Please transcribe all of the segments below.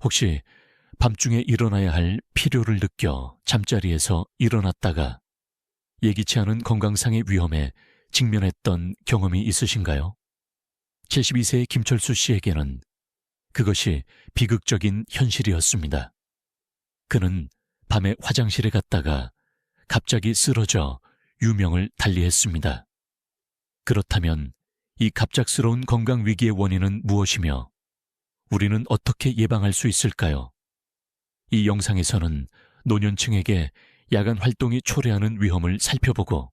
혹시 밤중에 일어나야 할 필요를 느껴 잠자리에서 일어났다가 예기치 않은 건강상의 위험에 직면했던 경험이 있으신가요? 72세의 김철수 씨에게는 그것이 비극적인 현실이었습니다. 그는 밤에 화장실에 갔다가 갑자기 쓰러져 유명을 달리했습니다. 그렇다면 이 갑작스러운 건강 위기의 원인은 무엇이며 우리는 어떻게 예방할 수 있을까요? 이 영상에서는 노년층에게 야간 활동이 초래하는 위험을 살펴보고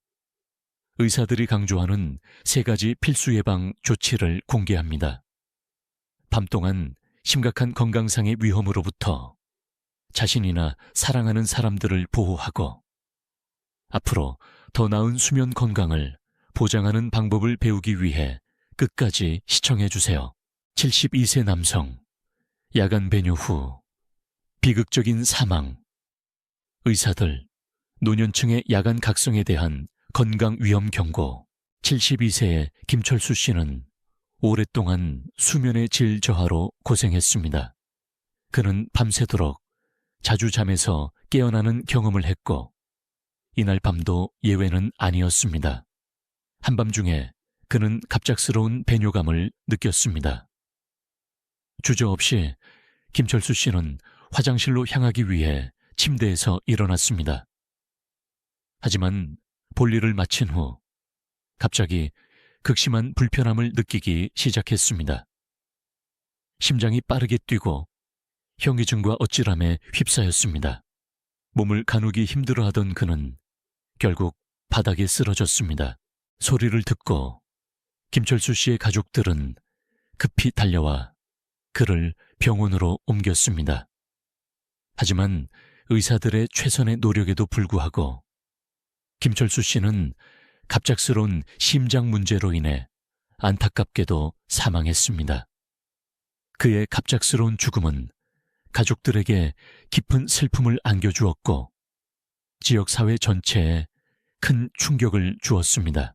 의사들이 강조하는 3가지 필수 예방 조치를 공개합니다. 밤 동안 심각한 건강상의 위험으로부터 자신이나 사랑하는 사람들을 보호하고 앞으로 더 나은 수면 건강을 보장하는 방법을 배우기 위해 끝까지 시청해 주세요. 72세 남성, 야간 배뇨 후 비극적인 사망. 의사들, 노년층의 야간 각성에 대한 건강 위험 경고. 72세의 김철수 씨는 오랫동안 수면의 질 저하로 고생했습니다. 그는 밤새도록 자주 잠에서 깨어나는 경험을 했고 이날 밤도 예외는 아니었습니다. 한밤중에 그는 갑작스러운 배뇨감을 느꼈습니다. 주저없이 김철수 씨는 화장실로 향하기 위해 침대에서 일어났습니다. 하지만 볼일을 마친 후 갑자기 극심한 불편함을 느끼기 시작했습니다. 심장이 빠르게 뛰고 현기증과 어지럼에 휩싸였습니다. 몸을 가누기 힘들어하던 그는 결국 바닥에 쓰러졌습니다. 소리를 듣고 김철수 씨의 가족들은 급히 달려와 그를 병원으로 옮겼습니다. 하지만 의사들의 최선의 노력에도 불구하고 김철수 씨는 갑작스러운 심장 문제로 인해 안타깝게도 사망했습니다. 그의 갑작스러운 죽음은 가족들에게 깊은 슬픔을 안겨주었고 지역사회 전체에 큰 충격을 주었습니다.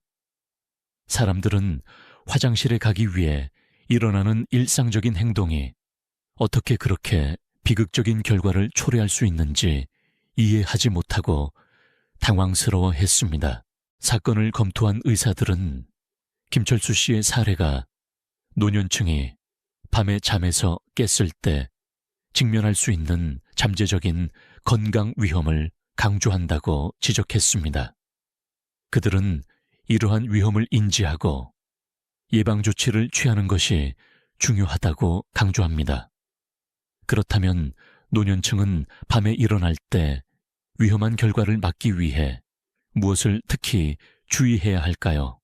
사람들은 화장실에 가기 위해 일어나는 일상적인 행동이 어떻게 그렇게 비극적인 결과를 초래할 수 있는지 이해하지 못하고 당황스러워했습니다. 사건을 검토한 의사들은 김철수 씨의 사례가 노년층이 밤에 잠에서 깼을 때 직면할 수 있는 잠재적인 건강 위험을 강조한다고 지적했습니다. 그들은 이러한 위험을 인지하고 예방 조치를 취하는 것이 중요하다고 강조합니다. 그렇다면 노년층은 밤에 일어날 때 위험한 결과를 막기 위해 무엇을 특히 주의해야 할까요?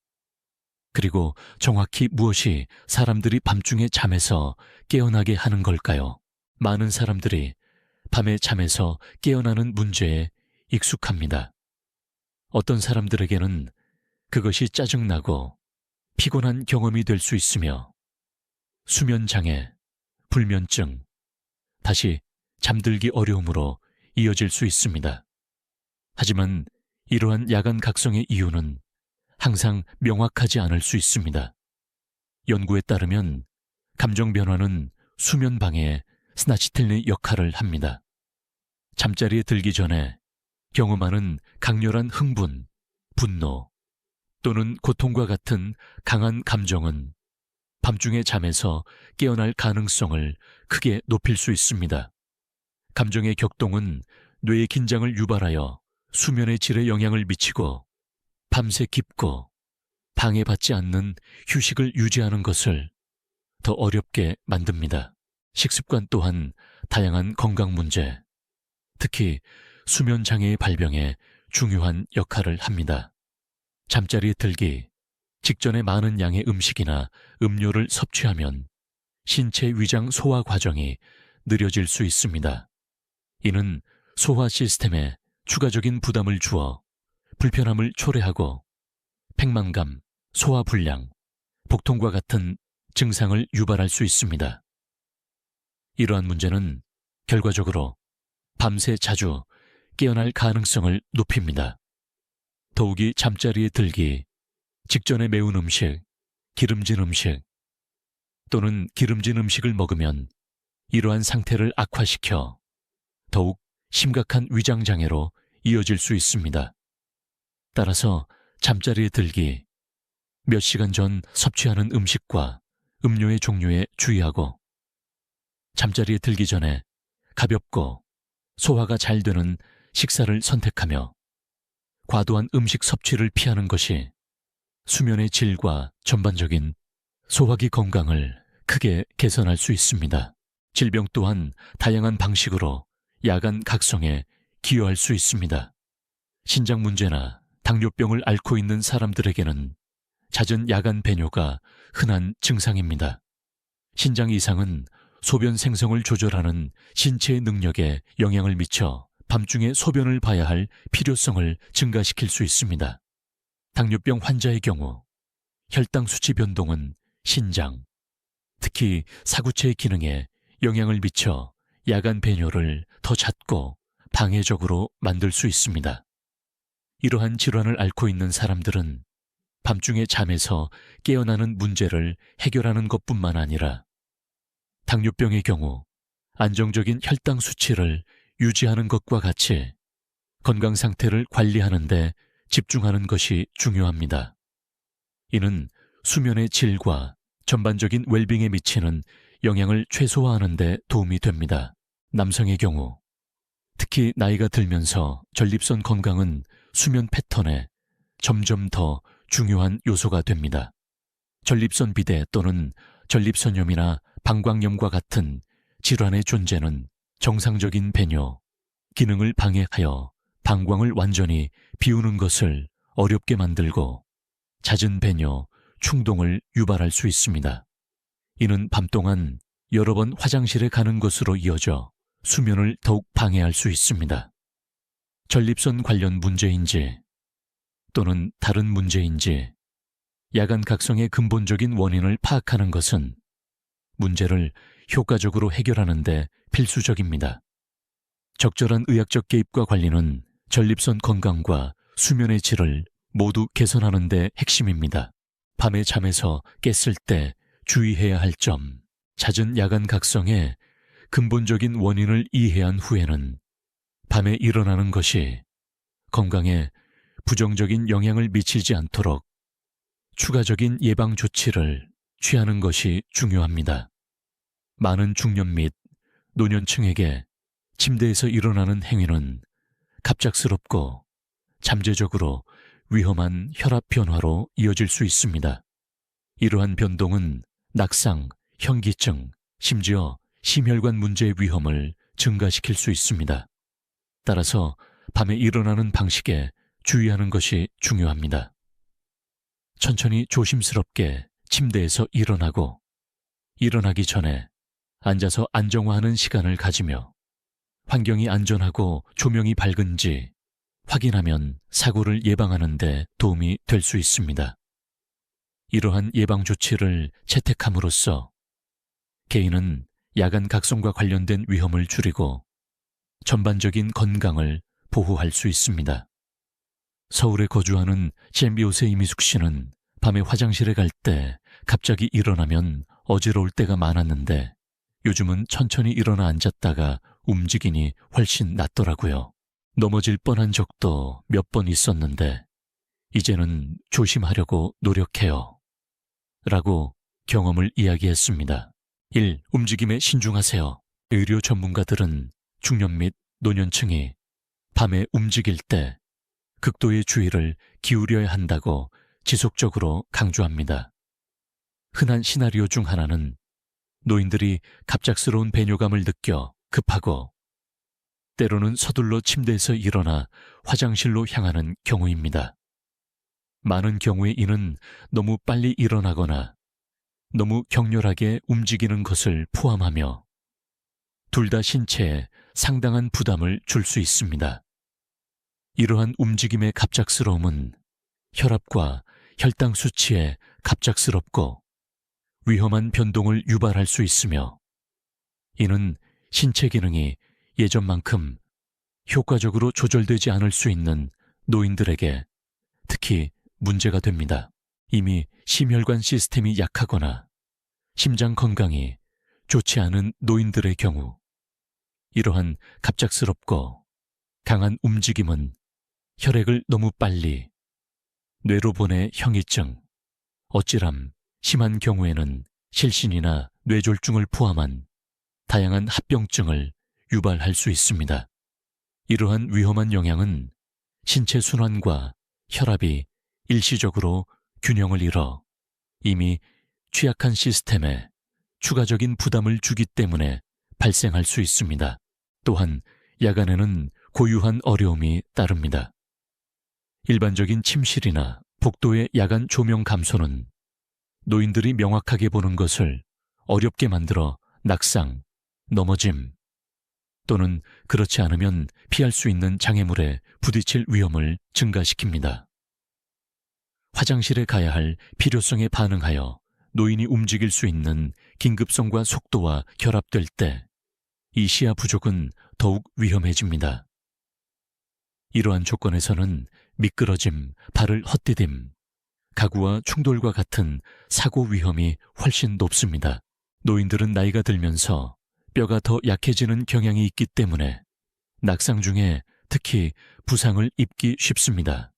그리고 정확히 무엇이 사람들이 밤중에 잠에서 깨어나게 하는 걸까요? 많은 사람들이 밤에 잠에서 깨어나는 문제에 익숙합니다. 어떤 사람들에게는 그것이 짜증나고 피곤한 경험이 될 수 있으며 수면장애, 불면증, 다시 잠들기 어려움으로 이어질 수 있습니다. 하지만 이러한 야간 각성의 이유는 항상 명확하지 않을 수 있습니다. 연구에 따르면 감정 변화는 수면 방해에 스나치텔의 역할을 합니다. 잠자리에 들기 전에 경험하는 강렬한 흥분, 분노 또는 고통과 같은 강한 감정은 밤중에 잠에서 깨어날 가능성을 크게 높일 수 있습니다. 감정의 격동은 뇌의 긴장을 유발하여 수면의 질에 영향을 미치고 밤새 깊고 방해받지 않는 휴식을 유지하는 것을 더 어렵게 만듭니다. 식습관 또한 다양한 건강 문제, 특히 수면 장애의 발병에 중요한 역할을 합니다. 잠자리에 들기 직전에 많은 양의 음식이나 음료를 섭취하면 신체 위장 소화 과정이 느려질 수 있습니다. 이는 소화 시스템에 추가적인 부담을 주어 불편함을 초래하고 팽만감, 소화불량, 복통과 같은 증상을 유발할 수 있습니다. 이러한 문제는 결과적으로 밤새 자주 깨어날 가능성을 높입니다. 더욱이 잠자리에 들기 직전에 매운 음식, 기름진 음식 또는 기름진 음식을 먹으면 이러한 상태를 악화시켜 더욱 심각한 위장장애로 이어질 수 있습니다. 따라서 잠자리에 들기, 몇 시간 전 섭취하는 음식과 음료의 종류에 주의하고, 잠자리에 들기 전에 가볍고 소화가 잘 되는 식사를 선택하며 과도한 음식 섭취를 피하는 것이 수면의 질과 전반적인 소화기 건강을 크게 개선할 수 있습니다. 질병 또한 다양한 방식으로 야간 각성에 기여할 수 있습니다. 신장 문제나 당뇨병을 앓고 있는 사람들에게는 잦은 야간 배뇨가 흔한 증상입니다. 신장 이상은 소변 생성을 조절하는 신체의 능력에 영향을 미쳐 밤중에 소변을 봐야 할 필요성을 증가시킬 수 있습니다. 당뇨병 환자의 경우 혈당 수치 변동은 신장, 특히 사구체의 기능에 영향을 미쳐 야간 배뇨를 더 잦고 방해적으로 만들 수 있습니다. 이러한 질환을 앓고 있는 사람들은 밤중에 잠에서 깨어나는 문제를 해결하는 것뿐만 아니라 당뇨병의 경우 안정적인 혈당 수치를 유지하는 것과 같이 건강 상태를 관리하는 데 집중하는 것이 중요합니다. 이는 수면의 질과 전반적인 웰빙에 미치는 영향을 최소화하는 데 도움이 됩니다. 남성의 경우 특히 나이가 들면서 전립선 건강은 수면 패턴에 점점 더 중요한 요소가 됩니다. 전립선 비대 또는 전립선염이나 방광염과 같은 질환의 존재는 정상적인 배뇨, 기능을 방해하여 방광을 완전히 비우는 것을 어렵게 만들고 잦은 배뇨, 충동을 유발할 수 있습니다. 이는 밤 동안 여러 번 화장실에 가는 것으로 이어져 수면을 더욱 방해할 수 있습니다. 전립선 관련 문제인지 또는 다른 문제인지 야간 각성의 근본적인 원인을 파악하는 것은 문제를 효과적으로 해결하는 데 필수적입니다. 적절한 의학적 개입과 관리는 전립선 건강과 수면의 질을 모두 개선하는 데 핵심입니다. 밤에 잠에서 깼을 때 주의해야 할 점, 잦은 야간 각성의 근본적인 원인을 이해한 후에는 밤에 일어나는 것이 건강에 부정적인 영향을 미치지 않도록 추가적인 예방 조치를 취하는 것이 중요합니다. 많은 중년 및 노년층에게 침대에서 일어나는 행위는 갑작스럽고 잠재적으로 위험한 혈압 변화로 이어질 수 있습니다. 이러한 변동은 낙상, 현기증, 심지어 심혈관 문제의 위험을 증가시킬 수 있습니다. 따라서 밤에 일어나는 방식에 주의하는 것이 중요합니다. 천천히 조심스럽게 침대에서 일어나고 일어나기 전에 앉아서 안정화하는 시간을 가지며 환경이 안전하고 조명이 밝은지 확인하면 사고를 예방하는 데 도움이 될 수 있습니다. 이러한 예방 조치를 채택함으로써 개인은 야간 각성과 관련된 위험을 줄이고 전반적인 건강을 보호할 수 있습니다. 서울에 거주하는 잼비옷의 이미숙 씨는 밤에 화장실에 갈 때 갑자기 일어나면 어지러울 때가 많았는데 요즘은 천천히 일어나 앉았다가 움직이니 훨씬 낫더라고요. 넘어질 뻔한 적도 몇 번 있었는데 이제는 조심하려고 노력해요. 라고 경험을 이야기했습니다. 1. 움직임에 신중하세요. 의료 전문가들은 중년 및 노년층이 밤에 움직일 때 극도의 주의를 기울여야 한다고 지속적으로 강조합니다. 흔한 시나리오 중 하나는 노인들이 갑작스러운 배뇨감을 느껴 급하고 때로는 서둘러 침대에서 일어나 화장실로 향하는 경우입니다. 많은 경우에 이는 너무 빨리 일어나거나 너무 격렬하게 움직이는 것을 포함하며 둘 다 신체에 상당한 부담을 줄 수 있습니다. 이러한 움직임의 갑작스러움은 혈압과 혈당 수치에 갑작스럽고 위험한 변동을 유발할 수 있으며 이는 신체 기능이 예전만큼 효과적으로 조절되지 않을 수 있는 노인들에게 특히 문제가 됩니다. 이미 심혈관 시스템이 약하거나 심장 건강이 좋지 않은 노인들의 경우 이러한 갑작스럽고 강한 움직임은 혈액을 너무 빨리 뇌로 보내 형이증, 어찌람 심한 경우에는 실신이나 뇌졸중을 포함한 다양한 합병증을 유발할 수 있습니다. 이러한 위험한 영향은 신체 순환과 혈압이 일시적으로 균형을 잃어 이미 취약한 시스템에 추가적인 부담을 주기 때문에 발생할 수 있습니다. 또한 야간에는 고유한 어려움이 따릅니다. 일반적인 침실이나 복도의 야간 조명 감소는 노인들이 명확하게 보는 것을 어렵게 만들어 낙상, 넘어짐 또는 그렇지 않으면 피할 수 있는 장애물에 부딪힐 위험을 증가시킵니다. 화장실에 가야 할 필요성에 반응하여 노인이 움직일 수 있는 긴급성과 속도와 결합될 때 이 시야 부족은 더욱 위험해집니다. 이러한 조건에서는 미끄러짐, 발을 헛디딤, 가구와 충돌과 같은 사고 위험이 훨씬 높습니다. 노인들은 나이가 들면서 뼈가 더 약해지는 경향이 있기 때문에 낙상 중에 특히 부상을 입기 쉽습니다.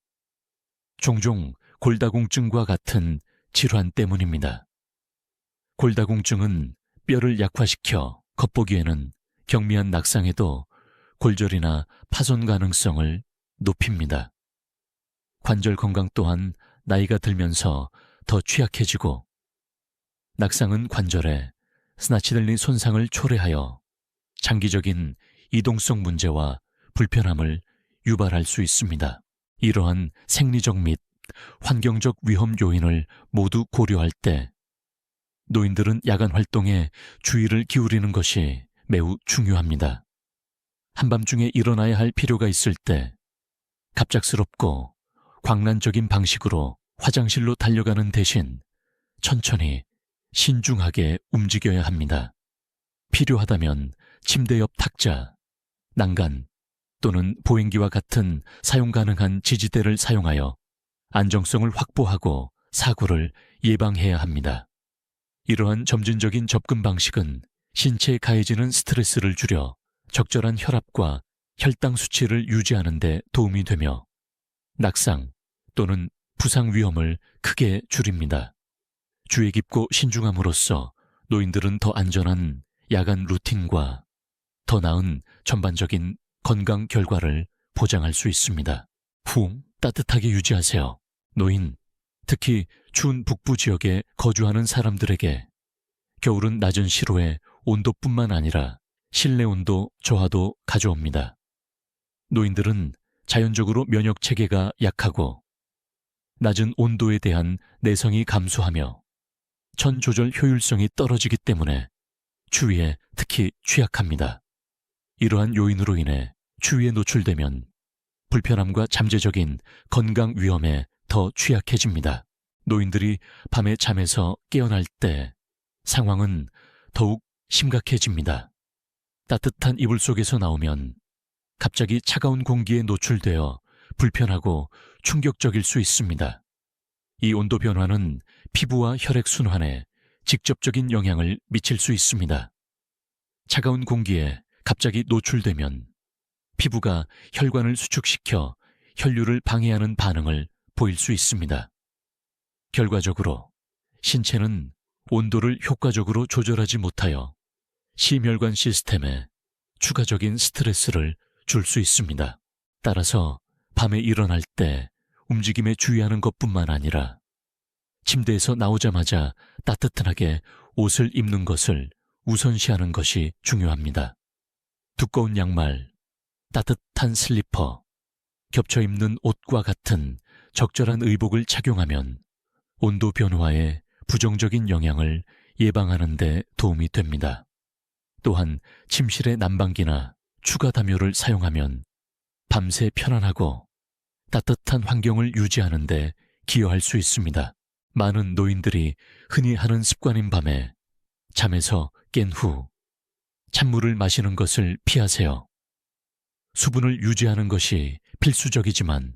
종종 골다공증과 같은 질환 때문입니다. 골다공증은 뼈를 약화시켜 겉보기에는 경미한 낙상에도 골절이나 파손 가능성을 높입니다. 관절 건강 또한 나이가 들면서 더 취약해지고 낙상은 관절에 스나치들린 손상을 초래하여 장기적인 이동성 문제와 불편함을 유발할 수 있습니다. 이러한 생리적 및 환경적 위험 요인을 모두 고려할 때 노인들은 야간 활동에 주의를 기울이는 것이 매우 중요합니다. 한밤중에 일어나야 할 필요가 있을 때 갑작스럽고 광란적인 방식으로 화장실로 달려가는 대신 천천히 신중하게 움직여야 합니다. 필요하다면 침대 옆 탁자, 난간 또는 보행기와 같은 사용 가능한 지지대를 사용하여 안정성을 확보하고 사고를 예방해야 합니다. 이러한 점진적인 접근 방식은 신체에 가해지는 스트레스를 줄여 적절한 혈압과 혈당 수치를 유지하는 데 도움이 되며 낙상 또는 부상 위험을 크게 줄입니다. 주의 깊고 신중함으로써 노인들은 더 안전한 야간 루틴과 더 나은 전반적인 건강 결과를 보장할 수 있습니다. 후, 따뜻하게 유지하세요. 노인, 특히 추운 북부 지역에 거주하는 사람들에게 겨울은 낮은 실외 온도뿐만 아니라 실내 온도 저하도 가져옵니다. 노인들은 자연적으로 면역 체계가 약하고 낮은 온도에 대한 내성이 감소하며 천 조절 효율성이 떨어지기 때문에 추위에 특히 취약합니다. 이러한 요인으로 인해 추위에 노출되면 불편함과 잠재적인 건강 위험에 더 취약해집니다. 노인들이 밤에 잠에서 깨어날 때 상황은 더욱 심각해집니다. 따뜻한 이불 속에서 나오면 갑자기 차가운 공기에 노출되어 불편하고 충격적일 수 있습니다. 이 온도 변화는 피부와 혈액 순환에 직접적인 영향을 미칠 수 있습니다. 차가운 공기에 갑자기 노출되면 피부가 혈관을 수축시켜 혈류를 방해하는 반응을 보일 수 있습니다. 결과적으로 신체는 온도를 효과적으로 조절하지 못하여 심혈관 시스템에 추가적인 스트레스를 줄 수 있습니다. 따라서 밤에 일어날 때 움직임에 주의하는 것뿐만 아니라 침대에서 나오자마자 따뜻하게 옷을 입는 것을 우선시하는 것이 중요합니다. 두꺼운 양말, 따뜻한 슬리퍼, 겹쳐 입는 옷과 같은 적절한 의복을 착용하면 온도 변화에 부정적인 영향을 예방하는 데 도움이 됩니다. 또한 침실의 난방기나 추가 담요를 사용하면 밤새 편안하고 따뜻한 환경을 유지하는 데 기여할 수 있습니다. 많은 노인들이 흔히 하는 습관인 밤에 잠에서 깬 후 찬물을 마시는 것을 피하세요. 수분을 유지하는 것이 필수적이지만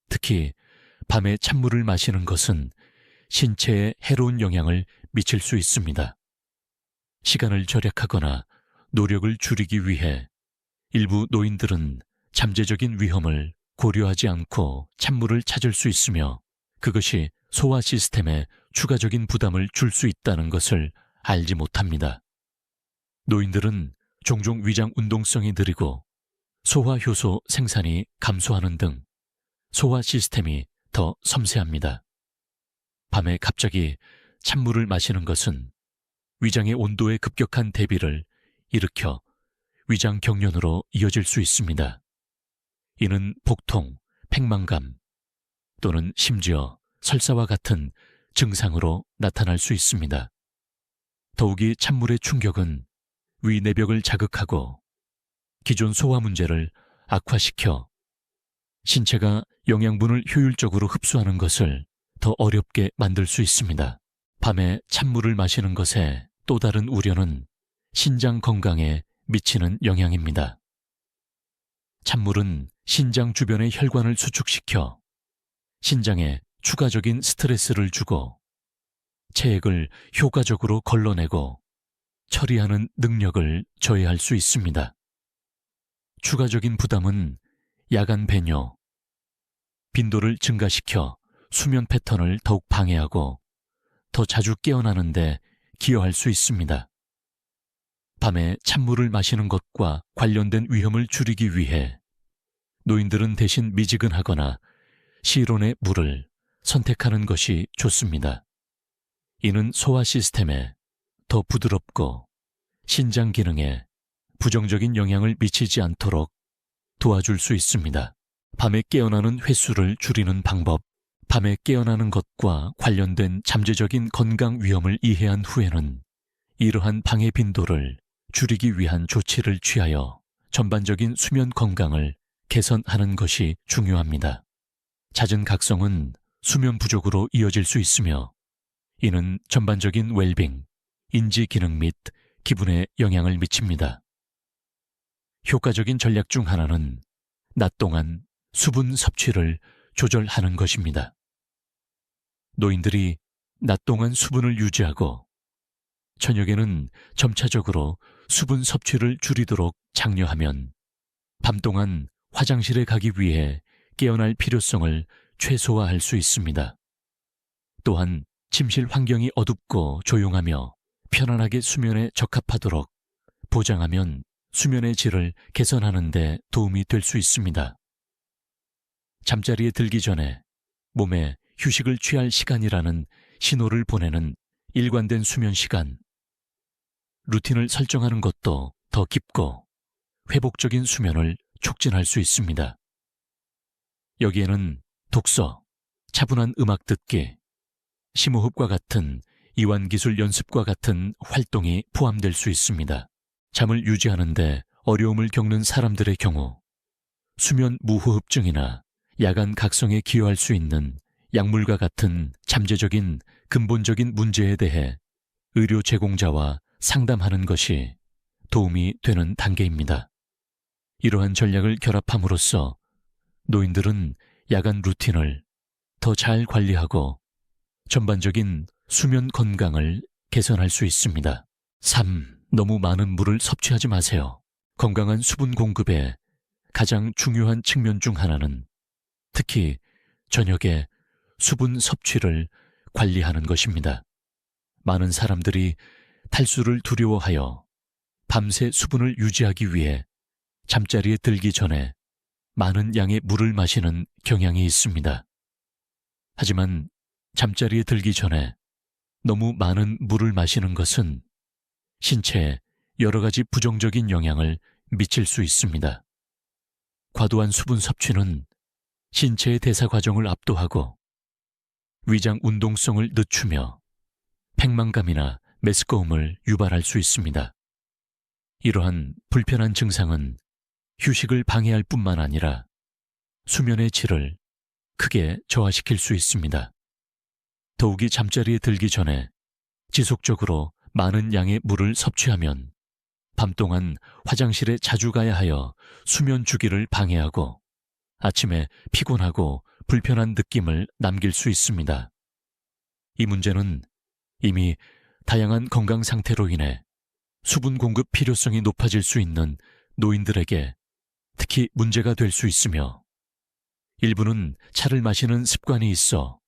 특히 밤에 찬물을 마시는 것은 신체에 해로운 영향을 미칠 수 있습니다. 시간을 절약하거나 노력을 줄이기 위해 일부 노인들은 잠재적인 위험을 고려하지 않고 찬물을 찾을 수 있으며 그것이 소화 시스템에 추가적인 부담을 줄 수 있다는 것을 알지 못합니다. 노인들은 종종 위장 운동성이 느리고 소화 효소 생산이 감소하는 등 소화 시스템이 더 섬세합니다. 밤에 갑자기 찬물을 마시는 것은 위장의 온도의 급격한 대비를 일으켜 위장 경련으로 이어질 수 있습니다. 이는 복통, 팽만감 또는 심지어 설사와 같은 증상으로 나타날 수 있습니다. 더욱이 찬물의 충격은 위 내벽을 자극하고 기존 소화 문제를 악화시켜 신체가 영양분을 효율적으로 흡수하는 것을 더 어렵게 만들 수 있습니다. 밤에 찬물을 마시는 것의 또 다른 우려는 신장 건강에 미치는 영향입니다. 찬물은 신장 주변의 혈관을 수축시켜 신장에 추가적인 스트레스를 주고 체액을 효과적으로 걸러내고 처리하는 능력을 저해할 수 있습니다. 추가적인 부담은 야간 배뇨, 빈도를 증가시켜 수면 패턴을 더욱 방해하고 더 자주 깨어나는데 기여할 수 있습니다. 밤에 찬물을 마시는 것과 관련된 위험을 줄이기 위해 노인들은 대신 미지근하거나 시론의 물을 선택하는 것이 좋습니다. 이는 소화 시스템에 더 부드럽고 신장 기능에 부정적인 영향을 미치지 않도록 도와줄 수 있습니다. 밤에 깨어나는 횟수를 줄이는 방법. 밤에 깨어나는 것과 관련된 잠재적인 건강 위험을 이해한 후에는 이러한 방해 빈도를 줄이기 위한 조치를 취하여 전반적인 수면 건강을 개선하는 것이 중요합니다. 잦은 각성은 수면 부족으로 이어질 수 있으며 이는 전반적인 웰빙, 인지 기능 및 기분에 영향을 미칩니다. 효과적인 전략 중 하나는 낮 동안 수분 섭취를 조절하는 것입니다. 노인들이 낮 동안 수분을 유지하고 저녁에는 점차적으로 수분 섭취를 줄이도록 장려하면 밤 동안 화장실에 가기 위해 깨어날 필요성을 최소화할 수 있습니다. 또한 침실 환경이 어둡고 조용하며 편안하게 수면에 적합하도록 보장하면 수면의 질을 개선하는 데 도움이 될 수 있습니다. 잠자리에 들기 전에 몸에 휴식을 취할 시간이라는 신호를 보내는 일관된 수면 시간, 루틴을 설정하는 것도 더 깊고 회복적인 수면을 촉진할 수 있습니다. 여기에는 독서, 차분한 음악 듣기, 심호흡과 같은 이완기술 연습과 같은 활동이 포함될 수 있습니다. 잠을 유지하는 데 어려움을 겪는 사람들의 경우 수면 무호흡증이나 야간 각성에 기여할 수 있는 약물과 같은 잠재적인 근본적인 문제에 대해 의료 제공자와 상담하는 것이 도움이 되는 단계입니다. 이러한 전략을 결합함으로써 노인들은 야간 루틴을 더 잘 관리하고 전반적인 수면 건강을 개선할 수 있습니다. 3. 너무 많은 물을 섭취하지 마세요. 건강한 수분 공급의 가장 중요한 측면 중 하나는 특히 저녁에 수분 섭취를 관리하는 것입니다. 많은 사람들이 탈수를 두려워하여 밤새 수분을 유지하기 위해 잠자리에 들기 전에 많은 양의 물을 마시는 경향이 있습니다. 하지만 잠자리에 들기 전에 너무 많은 물을 마시는 것은 신체에 여러 가지 부정적인 영향을 미칠 수 있습니다. 과도한 수분 섭취는 신체의 대사 과정을 압도하고 위장 운동성을 늦추며 팽만감이나 메스꺼움을 유발할 수 있습니다. 이러한 불편한 증상은 휴식을 방해할 뿐만 아니라 수면의 질을 크게 저하시킬 수 있습니다. 더욱이 잠자리에 들기 전에 지속적으로 많은 양의 물을 섭취하면 밤 동안 화장실에 자주 가야 하여 수면 주기를 방해하고 아침에 피곤하고 불편한 느낌을 남길 수 있습니다. 이 문제는 이미 다양한 건강 상태로 인해 수분 공급 필요성이 높아질 수 있는 노인들에게 특히 문제가 될 수 있으며, 일부는 차를 마시는 습관이 있어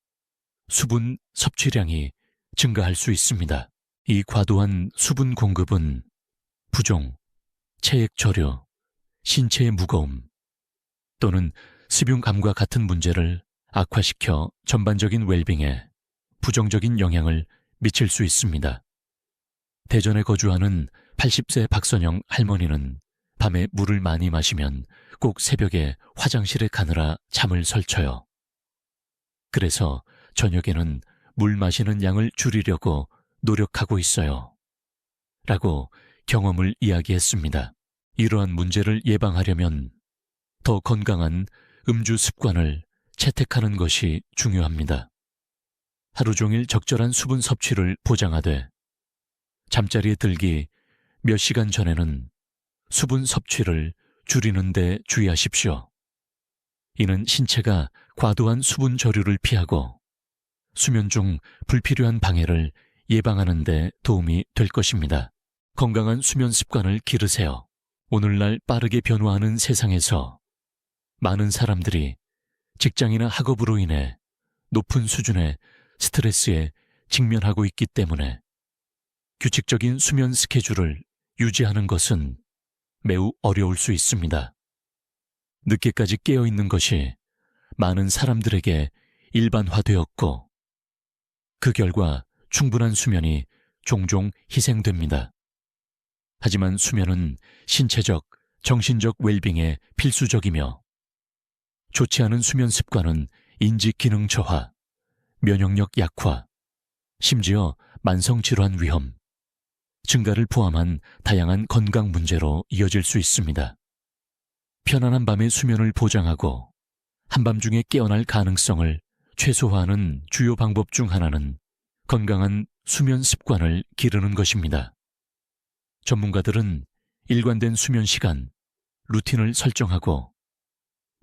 수분 섭취량이 증가할 수 있습니다. 이 과도한 수분 공급은 부종, 체액 저려, 신체의 무거움 또는 수분감과 같은 문제를 악화시켜 전반적인 웰빙에 부정적인 영향을 미칠 수 있습니다. 대전에 거주하는 80세 박선영 할머니는 밤에 물을 많이 마시면 꼭 새벽에 화장실에 가느라 잠을 설쳐요. 그래서 저녁에는 물 마시는 양을 줄이려고 노력하고 있어요. 라고 경험을 이야기했습니다. 이러한 문제를 예방하려면 더 건강한 음주 습관을 채택하는 것이 중요합니다. 하루 종일 적절한 수분 섭취를 보장하되 잠자리에 들기 몇 시간 전에는 수분 섭취를 줄이는 데 주의하십시오. 이는 신체가 과도한 수분 저류를 피하고 수면 중 불필요한 방해를 예방하는 데 도움이 될 것입니다. 건강한 수면 습관을 기르세요. 오늘날 빠르게 변화하는 세상에서 많은 사람들이 직장이나 학업으로 인해 높은 수준의 스트레스에 직면하고 있기 때문에 규칙적인 수면 스케줄을 유지하는 것은 매우 어려울 수 있습니다. 늦게까지 깨어 있는 것이 많은 사람들에게 일반화되었고, 그 결과 충분한 수면이 종종 희생됩니다. 하지만 수면은 신체적, 정신적 웰빙에 필수적이며, 좋지 않은 수면 습관은 인지 기능 저하, 면역력 약화, 심지어 만성질환 위험, 증가를 포함한 다양한 건강 문제로 이어질 수 있습니다. 편안한 밤의 수면을 보장하고 한밤중에 깨어날 가능성을 최소화하는 주요 방법 중 하나는 건강한 수면 습관을 기르는 것입니다. 전문가들은 일관된 수면 시간, 루틴을 설정하고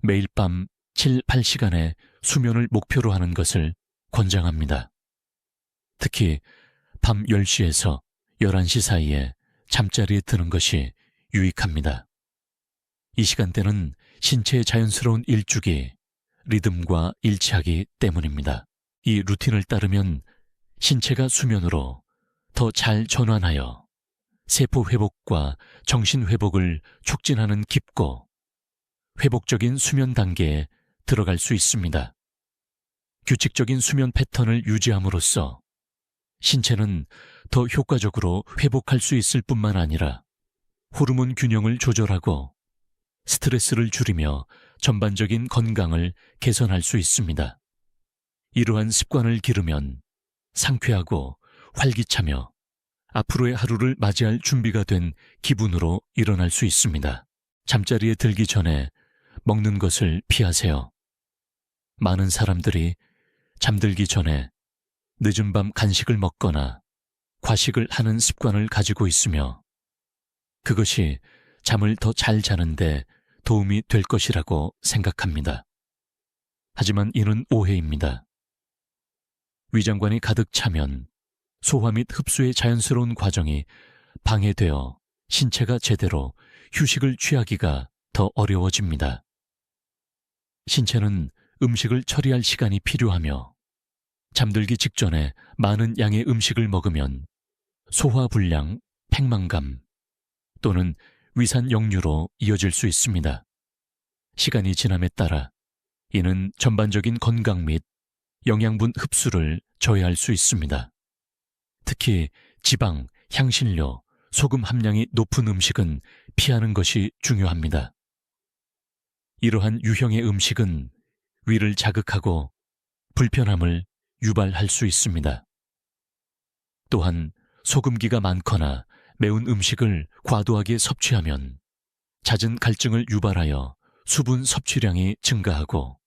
매일 밤 7, 8시간의 수면을 목표로 하는 것을 권장합니다. 특히 밤 10시에서 11시 사이에 잠자리에 드는 것이 유익합니다. 이 시간대는 신체의 자연스러운 일주기, 리듬과 일치하기 때문입니다. 이 루틴을 따르면 신체가 수면으로 더 잘 전환하여 세포 회복과 정신 회복을 촉진하는 깊고 회복적인 수면 단계에 들어갈 수 있습니다. 규칙적인 수면 패턴을 유지함으로써 신체는 더 효과적으로 회복할 수 있을 뿐만 아니라 호르몬 균형을 조절하고 스트레스를 줄이며 전반적인 건강을 개선할 수 있습니다. 이러한 습관을 기르면 상쾌하고 활기차며 앞으로의 하루를 맞이할 준비가 된 기분으로 일어날 수 있습니다. 잠자리에 들기 전에 먹는 것을 피하세요. 많은 사람들이 잠들기 전에 늦은 밤 간식을 먹거나 과식을 하는 습관을 가지고 있으며 그것이 잠을 더 잘 자는데 도움이 될 것이라고 생각합니다. 하지만 이는 오해입니다. 위장관이 가득 차면 소화 및 흡수의 자연스러운 과정이 방해되어 신체가 제대로 휴식을 취하기가 더 어려워집니다. 신체는 음식을 처리할 시간이 필요하며 잠들기 직전에 많은 양의 음식을 먹으면 소화불량, 팽만감 또는 위산 역류로 이어질 수 있습니다. 시간이 지남에 따라 이는 전반적인 건강 및 영양분 흡수를 저해할 수 있습니다. 특히 지방, 향신료, 소금 함량이 높은 음식은 피하는 것이 중요합니다. 이러한 유형의 음식은 위를 자극하고 불편함을 유발할 수 있습니다. 또한 소금기가 많거나 매운 음식을 과도하게 섭취하면 잦은 갈증을 유발하여 수분 섭취량이 증가하고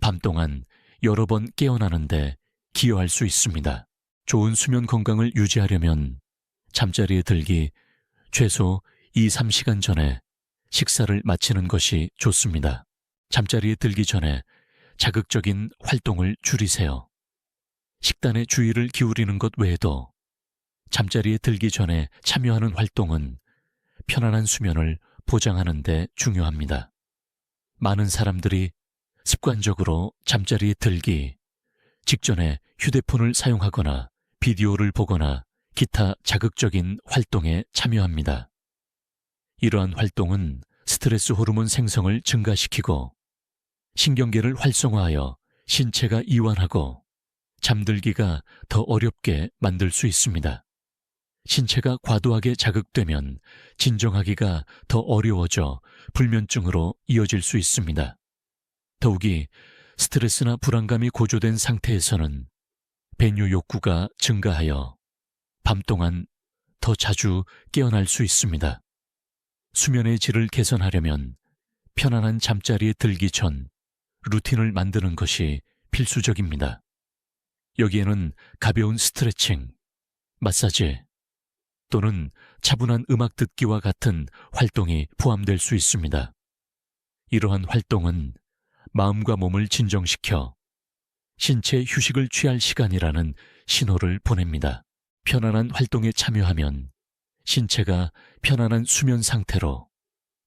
밤 동안 여러 번 깨어나는데 기여할 수 있습니다. 좋은 수면 건강을 유지하려면 잠자리에 들기 최소 2, 3시간 전에 식사를 마치는 것이 좋습니다. 잠자리에 들기 전에 자극적인 활동을 줄이세요. 식단에 주의를 기울이는 것 외에도 잠자리에 들기 전에 참여하는 활동은 편안한 수면을 보장하는 데 중요합니다. 많은 사람들이 습관적으로 잠자리에 들기 직전에 휴대폰을 사용하거나 비디오를 보거나 기타 자극적인 활동에 참여합니다. 이러한 활동은 스트레스 호르몬 생성을 증가시키고 신경계를 활성화하여 신체가 이완하고 잠들기가 더 어렵게 만들 수 있습니다. 신체가 과도하게 자극되면 진정하기가 더 어려워져 불면증으로 이어질 수 있습니다. 더욱이 스트레스나 불안감이 고조된 상태에서는 배뇨 욕구가 증가하여 밤 동안 더 자주 깨어날 수 있습니다. 수면의 질을 개선하려면 편안한 잠자리에 들기 전 루틴을 만드는 것이 필수적입니다. 여기에는 가벼운 스트레칭, 마사지 또는 차분한 음악 듣기와 같은 활동이 포함될 수 있습니다. 이러한 활동은 마음과 몸을 진정시켜 신체 휴식을 취할 시간이라는 신호를 보냅니다. 편안한 활동에 참여하면 신체가 편안한 수면 상태로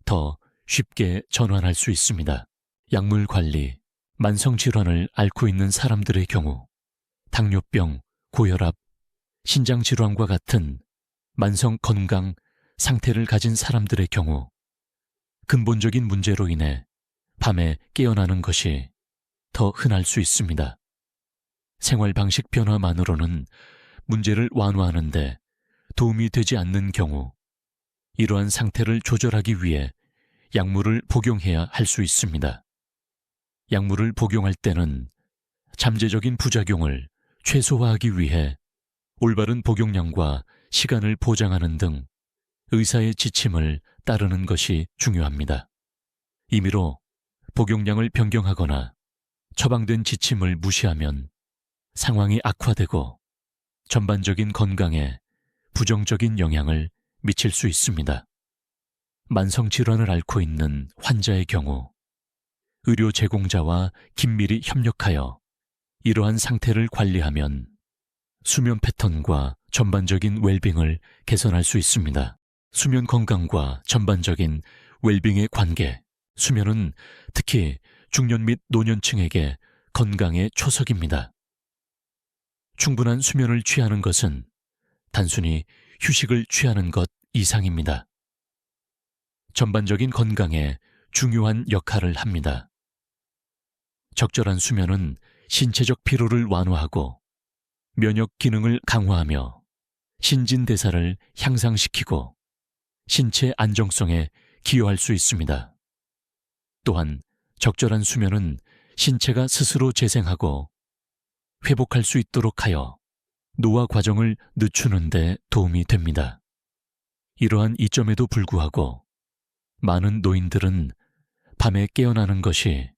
더 쉽게 전환할 수 있습니다. 약물 관리, 만성질환을 앓고 있는 사람들의 경우 당뇨병, 고혈압, 신장질환과 같은 만성 건강 상태를 가진 사람들의 경우 근본적인 문제로 인해 밤에 깨어나는 것이 더 흔할 수 있습니다. 생활 방식 변화만으로는 문제를 완화하는 데 도움이 되지 않는 경우 이러한 상태를 조절하기 위해 약물을 복용해야 할 수 있습니다. 약물을 복용할 때는 잠재적인 부작용을 최소화하기 위해 올바른 복용량과 시간을 보장하는 등 의사의 지침을 따르는 것이 중요합니다. 임의로 복용량을 변경하거나 처방된 지침을 무시하면 상황이 악화되고 전반적인 건강에 부정적인 영향을 미칠 수 있습니다. 만성질환을 앓고 있는 환자의 경우 의료 제공자와 긴밀히 협력하여 이러한 상태를 관리하면 수면 패턴과 전반적인 웰빙을 개선할 수 있습니다. 수면 건강과 전반적인 웰빙의 관계, 수면은 특히 중년 및 노년층에게 건강의 초석입니다. 충분한 수면을 취하는 것은 단순히 휴식을 취하는 것 이상입니다. 전반적인 건강에 중요한 역할을 합니다. 적절한 수면은 신체적 피로를 완화하고 면역 기능을 강화하며 신진대사를 향상시키고 신체 안정성에 기여할 수 있습니다. 또한 적절한 수면은 신체가 스스로 재생하고 회복할 수 있도록 하여 노화 과정을 늦추는 데 도움이 됩니다. 이러한 이점에도 불구하고 많은 노인들은 밤에 깨어나는 것이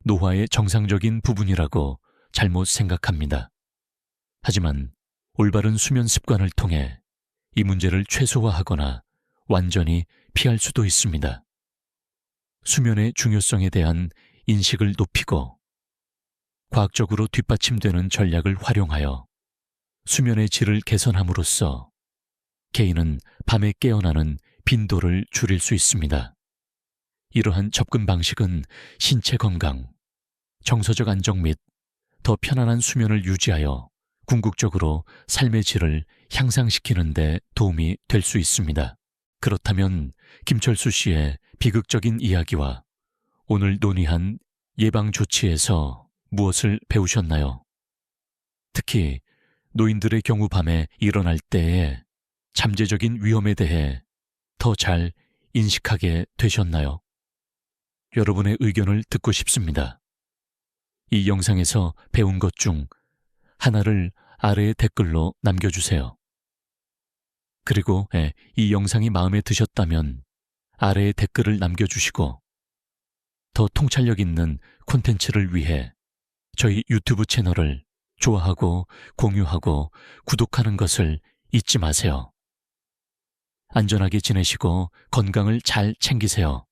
노화의 정상적인 부분이라고 잘못 생각합니다. 하지만 올바른 수면 습관을 통해 이 문제를 최소화하거나 완전히 피할 수도 있습니다. 수면의 중요성에 대한 인식을 높이고 과학적으로 뒷받침되는 전략을 활용하여 수면의 질을 개선함으로써 개인은 밤에 깨어나는 빈도를 줄일 수 있습니다. 이러한 접근 방식은 신체 건강, 정서적 안정 및 더 편안한 수면을 유지하여 궁극적으로 삶의 질을 향상시키는 데 도움이 될 수 있습니다. 그렇다면 김철수 씨의 비극적인 이야기와 오늘 논의한 예방 조치에서 무엇을 배우셨나요? 특히 노인들의 경우 밤에 일어날 때의 잠재적인 위험에 대해 더 잘 인식하게 되셨나요? 여러분의 의견을 듣고 싶습니다. 이 영상에서 배운 것 중 하나를 아래의 댓글로 남겨주세요. 그리고 이 영상이 마음에 드셨다면 아래에 댓글을 남겨주시고 더 통찰력 있는 콘텐츠를 위해 저희 유튜브 채널을 좋아하고 공유하고 구독하는 것을 잊지 마세요. 안전하게 지내시고 건강을 잘 챙기세요.